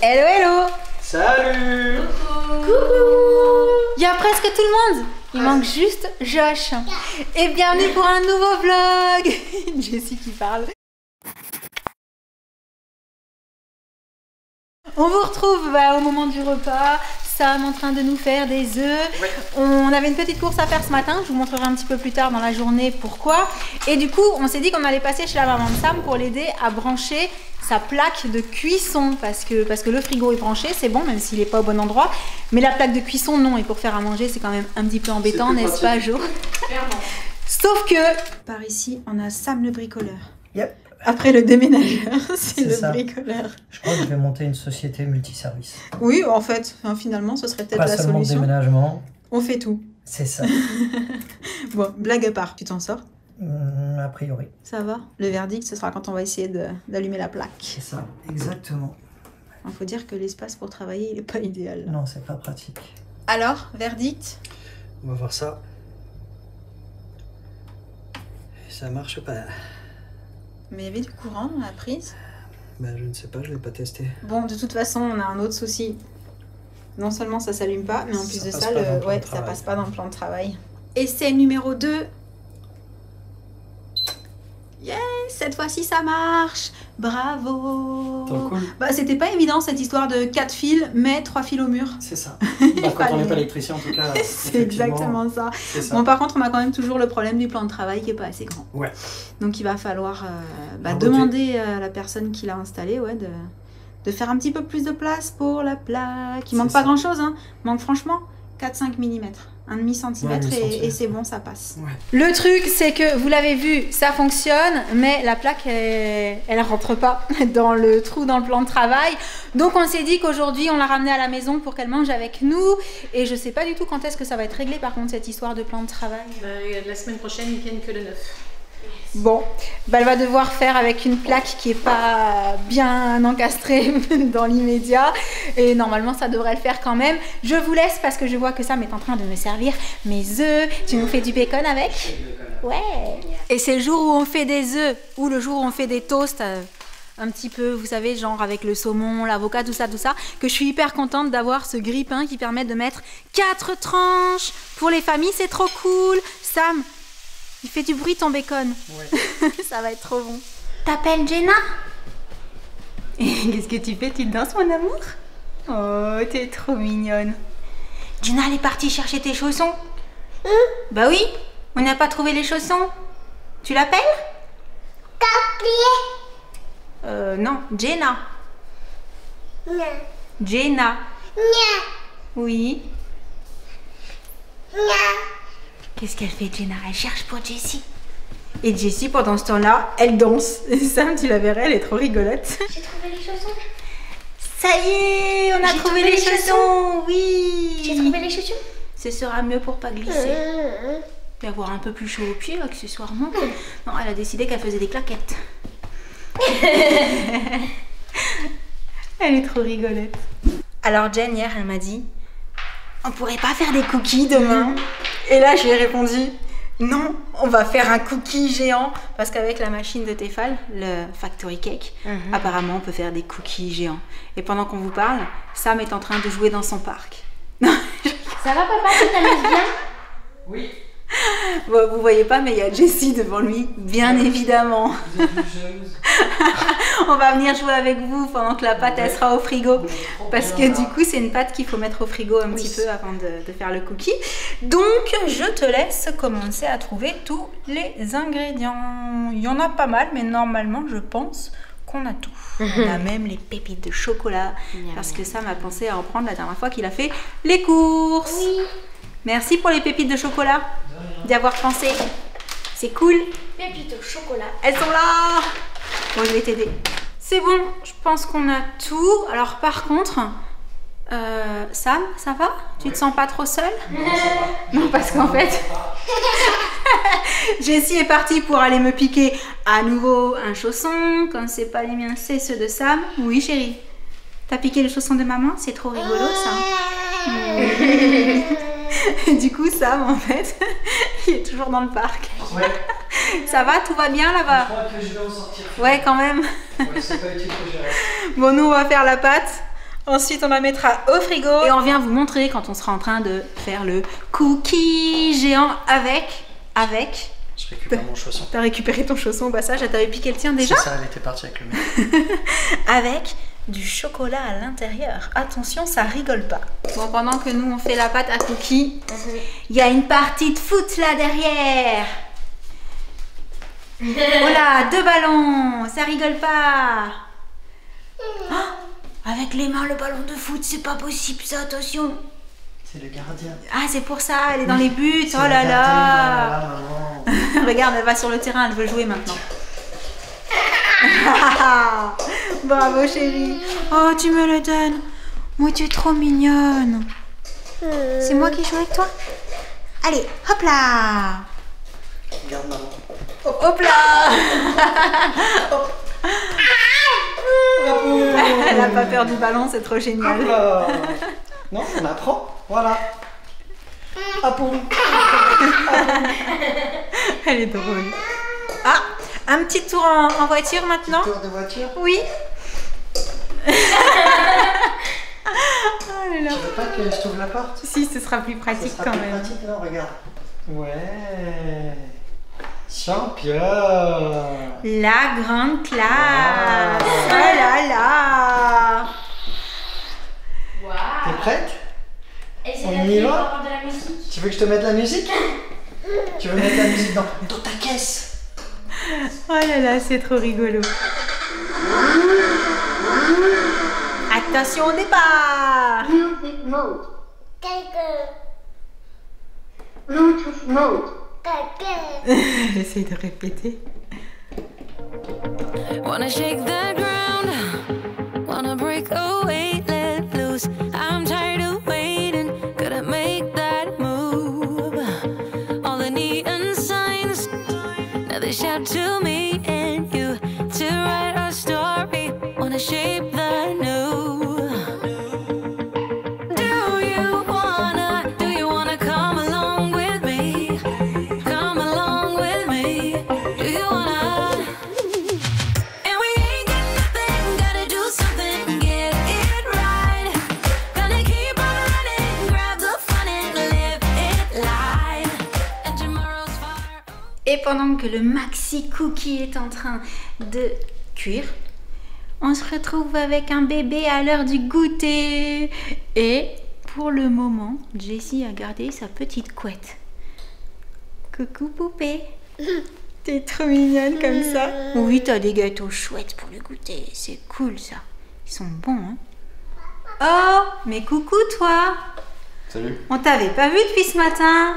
Hello, hello. Salut. Coucou. Il y a presque tout le monde. Il manque juste Josh. Et bienvenue pour un nouveau vlog. Jessie qui parle. On vous retrouve au moment du repas. Sam en train de nous faire des œufs. Ouais. On avait une petite course à faire ce matin. Je vous montrerai un petit peu plus tard dans la journée pourquoi. Et du coup, on s'est dit qu'on allait passer chez la maman de Sam pour l'aider à brancher sa plaque de cuisson parce que le frigo est branché, c'est bon, même s'il n'est pas au bon endroit. Mais la plaque de cuisson, non. Et pour faire à manger, c'est quand même un petit peu embêtant, n'est-ce pas, Jo? Clairement. Sauf que par ici, on a Sam le bricoleur. Yep. Après le déménageur, c'est le ça. bricoleur. Je crois que je vais monter une société multiservice. Oui, en fait, finalement, ce serait peut-être Pas la seulement le solution. déménagement. On fait tout. C'est ça. Bon, blague à part, tu t'en sors? A priori. Ça va? Le verdict, ce sera quand on va essayer d'allumer la plaque. C'est ça, exactement. Il faut dire que l'espace pour travailler, il n'est pas idéal. Non, c'est pas pratique. Alors, verdict? On va voir ça. Ça marche pas. Mais il y avait du courant dans la prise. Ben, je ne sais pas, je l'ai pas testé. Bon, de toute façon, on a un autre souci. Non seulement ça s'allume pas, mais en plus Ça de passe ça, pas dans le plan de ça travail. passe pas dans le plan de travail. Essai numéro 2. Yes, cette fois-ci ça marche. Bravo. Trop cool. Bah, c'était pas évident cette histoire de 4 fils, mais 3 fils au mur. C'est ça. Bon, quand on n'est pas électricien, en tout cas. C'est exactement ça. C'est ça. Bon, par contre, on a quand même toujours le problème du plan de travail qui est pas assez grand. Ouais. Donc, il va falloir Raboter. demander à la personne qui l'a installé de faire un petit peu plus de place pour la plaque. Il manque C'est pas ça. grand-chose, hein. Il manque franchement 4-5 mm. Un demi-centimètre Ouais, et c'est bon, ça passe. Ouais. Le truc, c'est que vous l'avez vu, ça fonctionne, mais la plaque, elle rentre pas dans le trou dans le plan de travail. Donc on s'est dit qu'aujourd'hui, on l'a ramenée à la maison pour qu'elle mange avec nous. Et je sais pas du tout quand est-ce que ça va être réglé, par contre, cette histoire de plan de travail. La semaine prochaine, ils viennent que le 9. Bon, elle va devoir faire avec une plaque qui est pas bien encastrée dans l'immédiat. Et normalement, ça devrait le faire quand même. Je vous laisse parce que je vois que Sam est en train de me servir mes œufs. Tu nous fais du bacon avec? Ouais. Et c'est le jour où on fait des œufs ou le jour où on fait des toasts. Un petit peu, vous savez, genre avec le saumon, l'avocat, tout ça, que je suis hyper contente d'avoir ce grille-pain qui permet de mettre 4 tranches. Pour les familles, c'est trop cool. Sam, il fait du bruit ton bacon. Ouais. Ça va être trop bon. T'appelles Jenna? Qu'est-ce que tu fais? Tu danses, mon amour? Oh, t'es trop mignonne. Jenna, elle est partie chercher tes chaussons. Bah oui, on n'a pas trouvé les chaussons. Tu l'appelles? Non, Jenna. Jenna. Oui. Qu'est-ce qu'elle fait, Jenna? Elle cherche pour Jessie. Et Jessie, pendant ce temps-là, elle danse. Et Sam, tu la verrais, elle est trop rigolote. J'ai trouvé les chaussons. Ça y est, on a J'ai trouvé trouvé les les chaussons. Oui. J'ai trouvé les chaussures. Ce sera mieux pour pas glisser. Et avoir un peu plus chaud aux pieds, accessoirement. Non, elle a décidé qu'elle faisait des claquettes. Elle est trop rigolote. Alors Jen, hier, elle m'a dit, on pourrait pas faire des cookies demain? Et là, je lui ai répondu, non, on va faire un cookie géant. Parce qu'avec la machine de Tefal, le Factory Cake, apparemment, on peut faire des cookies géants. Et pendant qu'on vous parle, Sam est en train de jouer dans son parc. Ça va, papa, tu t'amuses bien? Oui. Bon, vous voyez pas, mais il y a Jessie devant lui, bien évidemment. Vous êtes jalouse. On va venir jouer avec vous pendant que la pâte elle sera au frigo. Parce que du coup, c'est une pâte qu'il faut mettre au frigo un petit peu avant de faire le cookie. Donc, je te laisse commencer à trouver tous les ingrédients. Il y en a pas mal, mais normalement, je pense qu'on a tout. On a même les pépites de chocolat. Parce que Sam a pensé à en prendre la dernière fois qu'il a fait les courses. Oui. Merci pour les pépites de chocolat, d'y avoir pensé. C'est cool. Pépites au chocolat. Elles sont là. Bon, je vais t'aider. C'est bon, je pense qu'on a tout. Alors par contre, Sam, ça va? Tu te sens pas trop seule? Non, parce qu'en fait, Jessie est partie pour aller me piquer à nouveau un chausson. Comme c'est pas les miens, c'est ceux de Sam. Oui, chérie. T'as piqué les chaussons de maman? C'est trop rigolo, ça. Du coup, Sam, en fait, il est toujours dans le parc. Ouais. Ça va? Tout va bien là-bas? Je crois que je vais en sortir. Ouais, quand même. Ouais, c'est pas utile que j'arrête. Bon, nous, on va faire la pâte. Ensuite, on la mettra au frigo. Et on vient vous montrer quand on sera en train de faire le cookie géant avec... Je récupère mon chausson. T'as récupéré ton chausson au passage, t'avais piqué le tien déjà? C'est ça, elle était partie avec le mien. Avec du chocolat à l'intérieur. Attention, ça rigole pas. Bon, pendant que nous on fait la pâte à cookies, il y a une partie de foot là derrière. Voilà, 2 ballons, ça rigole pas. Oh, avec les mains le ballon de foot, c'est pas possible ça, attention. C'est le gardien. Ah, c'est pour ça, elle est dans les buts, oh là le gardien, là. maman. Regarde, elle va sur le terrain, elle veut jouer maintenant. Bravo chérie. Oh, tu me le donnes. Moi, tu es trop mignonne. C'est moi qui joue avec toi. Allez, hop là. Regarde maman. Hop là. Elle a pas peur du ballon, c'est trop génial. Hop là. Non, on apprend. Voilà. Hop. Elle est drôle. Ah, un petit tour en voiture maintenant. Tour de voiture. Oui. Oh là là. Tu veux pas que je t'ouvre la porte? Si, ce sera plus pratique Ça sera quand plus même. pratique, non, regarde. Ouais. Champion. La grande classe. Wow. Oh là là. T'es prête? Et c'est On la y fille va? pour avoir de la musique. Tu veux que je te mette la musique? Tu veux mettre la musique dans ta caisse? Oh là là, c'est trop rigolo. Attention au départ. Bluetooth mode. Bluetooth mode. Elle essaye de répéter. Wanna shake the ground, wanna break away, let loose. I'm tired of waiting, gotta make that move. All the neon signs, now they shout to me and you to write our story. Wanna shape the new. Do you wanna come along with me? Come along with me. Do you wanna? And we ain't got nothing, gotta do something, get it right. Gonna keep on running, grab the fun and live it live. And tomorrow's fire. Et pendant que le maxi cookie est en train de cuire, on se retrouve avec un bébé à l'heure du goûter. Et pour le moment, Jessie a gardé sa petite couette. Coucou poupée. T'es trop mignonne comme ça. Oui, t'as des gâteaux chouettes pour le goûter. C'est cool ça. Ils sont bons, hein. Oh, mais coucou toi. Salut. On t'avait pas vu depuis ce matin.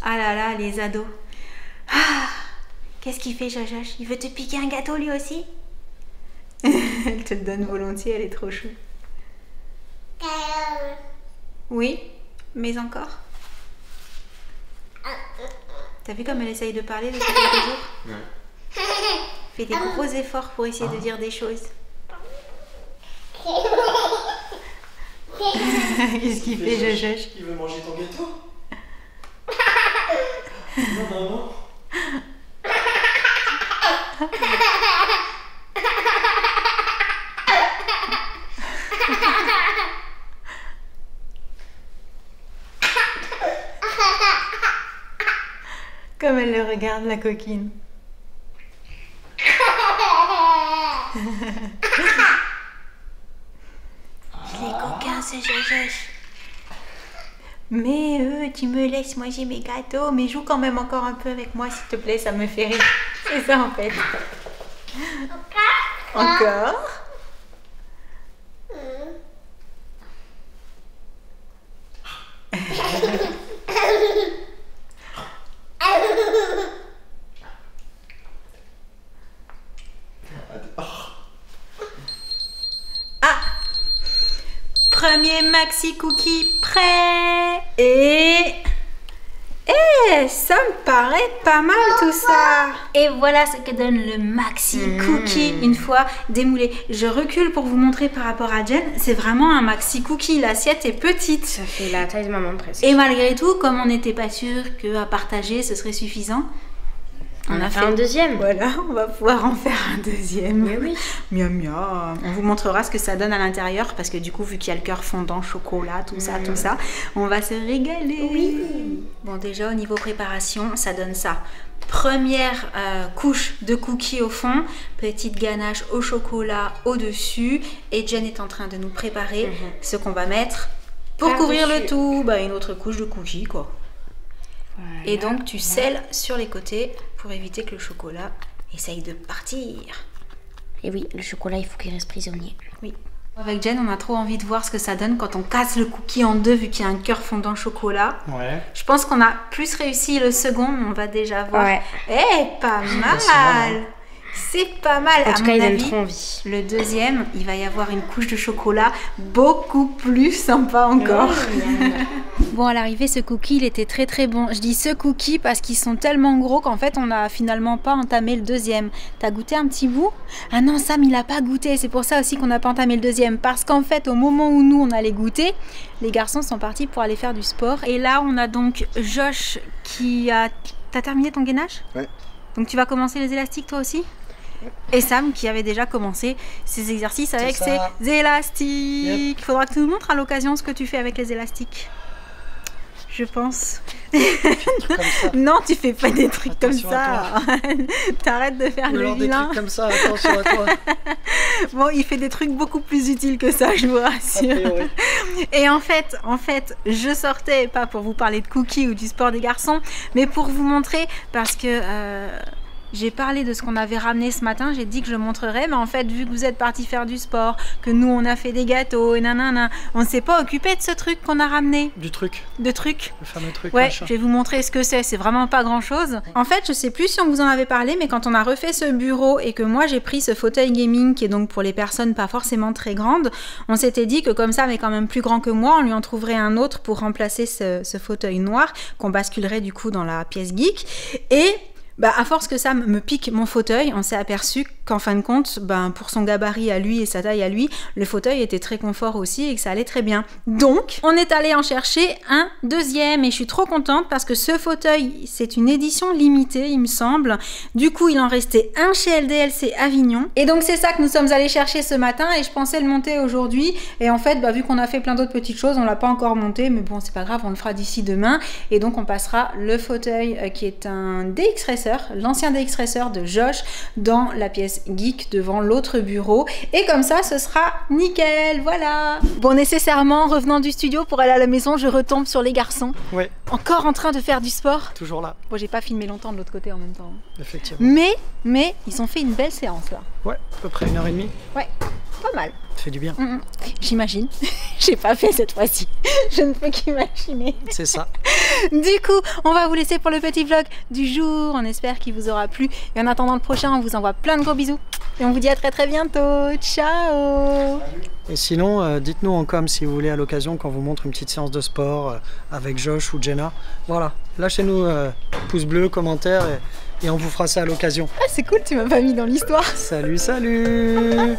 Ah là là, les ados. Ah, qu'est-ce qu'il fait, Jojoche? Il veut te piquer un gâteau lui aussi? Elle te le donne volontiers, elle est trop chou. Oui, mais encore. T'as vu comme elle essaye de parler depuis quelques jours? Ouais. Fait des gros efforts pour essayer de dire des choses. Qu'est-ce qu'il fait, Jojoche? Il veut manger ton gâteau? Non, maman. Comme elle le regarde, la coquine. Il est coquin, ce Jojoche. Mais tu me laisses manger mes gâteaux, mais joue quand même encore un peu avec moi, s'il te plaît, ça me fait rire. C'est ça, en fait. Encore? Ah! Premier maxi cookie prêt! Et ça me paraît pas mal tout ça. Et voilà ce que donne le maxi cookie une fois démoulé. Je recule pour vous montrer par rapport à Jen. C'est vraiment un maxi cookie. L'assiette est petite. Ça fait la taille de maman presque. Et malgré tout, comme on n'était pas sûr qu'à partager ce serait suffisant, On a fait un deuxième. Voilà, on va pouvoir en faire un deuxième. Mais oui. Miam miam. On vous montrera ce que ça donne à l'intérieur parce que du coup, vu qu'il y a le cœur fondant, chocolat, tout ça, on va se régaler. Oui. Bon, déjà au niveau préparation, ça donne ça. Première couche de cookies au fond, petite ganache au chocolat au-dessus. Et Jen est en train de nous préparer ce qu'on va mettre pour couvrir le tout. Bah, une autre couche de cookies, quoi. Voilà. Et donc, tu scelles sur les côtés pour éviter que le chocolat essaye de partir. Et oui, le chocolat, il faut qu'il reste prisonnier. Oui. Avec Jen, on a trop envie de voir ce que ça donne quand on casse le cookie en deux, vu qu'il y a un cœur fondant chocolat. Ouais. Je pense qu'on a plus réussi le second, mais on va déjà voir. Ouais. Eh, pas mal. C'est pas mal. En tout À cas, mon il donne avis, trop envie. le deuxième, il va y avoir une couche de chocolat beaucoup plus sympa encore. Bon, à l'arrivée, ce cookie, il était très très bon. Je dis ce cookie parce qu'ils sont tellement gros qu'en fait, on n'a finalement pas entamé le deuxième. T'as goûté un petit bout? Ah non, Sam, il a pas goûté. C'est pour ça aussi qu'on n'a pas entamé le deuxième. Parce qu'en fait, au moment où nous, on allait goûter, les garçons sont partis pour aller faire du sport. Et là, on a donc Josh qui a... T'as terminé ton gainage? Ouais. Donc tu vas commencer les élastiques toi aussi? Et Sam qui avait déjà commencé ses exercices avec C'est ses ça. élastiques. Il faudra que tu nous montres à l'occasion ce que tu fais avec les élastiques. Je pense. Comme ça. Non, tu fais pas des trucs Attention comme ça. T'arrêtes de faire Ou le alors des vilain. trucs comme ça, attention à toi. Bon, il fait des trucs beaucoup plus utiles que ça, je vous A rassure. priori. Et en fait, je sortais pas pour vous parler de cookies ou du sport des garçons, mais pour vous montrer parce que j'ai parlé de ce qu'on avait ramené ce matin, j'ai dit que je montrerais, mais en fait, vu que vous êtes partis faire du sport, que nous on a fait des gâteaux et nanana, on ne s'est pas occupé de ce truc qu'on a ramené, Du truc, de trucs. le fameux truc. Ouais, machin. je vais vous montrer ce que c'est vraiment pas grand chose. En fait, je sais plus si on vous en avait parlé, mais quand on a refait ce bureau et que moi j'ai pris ce fauteuil gaming qui est donc pour les personnes pas forcément très grandes, on s'était dit que comme ça, mais quand même plus grand que moi, on lui en trouverait un autre pour remplacer ce fauteuil noir qu'on basculerait du coup dans la pièce geek. Et bah, à force que ça me pique mon fauteuil, on s'est aperçu qu'en fin de compte, pour son gabarit à lui et sa taille à lui, le fauteuil était très confort aussi et que ça allait très bien. Donc, on est allé en chercher un deuxième et je suis trop contente parce que ce fauteuil, c'est une édition limitée, il me semble. Du coup, il en restait un chez LDLC Avignon. Et donc, c'est ça que nous sommes allés chercher ce matin et je pensais le monter aujourd'hui. Et en fait, vu qu'on a fait plein d'autres petites choses, on l'a pas encore monté, mais bon, c'est pas grave, on le fera d'ici demain. Et donc, on passera le fauteuil qui est un DX Racer, l'ancien DX Racer de Josh, dans la pièce geek devant l'autre bureau. Et comme ça, ce sera nickel, voilà. Bon, nécessairement, revenant du studio pour aller à la maison, je retombe sur les garçons. Ouais, Encore en train de faire du sport. toujours là, Bon, j'ai pas filmé longtemps de l'autre côté en même temps. effectivement. Mais, ils ont fait une belle séance là. Ouais, à peu près 1h30. Ouais, pas mal. Ça fait du bien. J'imagine. J'ai pas fait cette fois-ci. Je ne peux qu'imaginer. C'est ça. Du coup, on va vous laisser pour le petit vlog du jour. On espère qu'il vous aura plu. Et en attendant le prochain, on vous envoie plein de gros bisous. Et on vous dit à très très bientôt. Ciao. Et sinon, dites-nous en com si vous voulez à l'occasion qu'on vous montre une petite séance de sport avec Josh ou Jenna. Voilà, lâchez-nous pouce bleu, commentaire et on vous fera ça à l'occasion. Ah, c'est cool, tu m'as pas mis dans l'histoire. Salut, salut.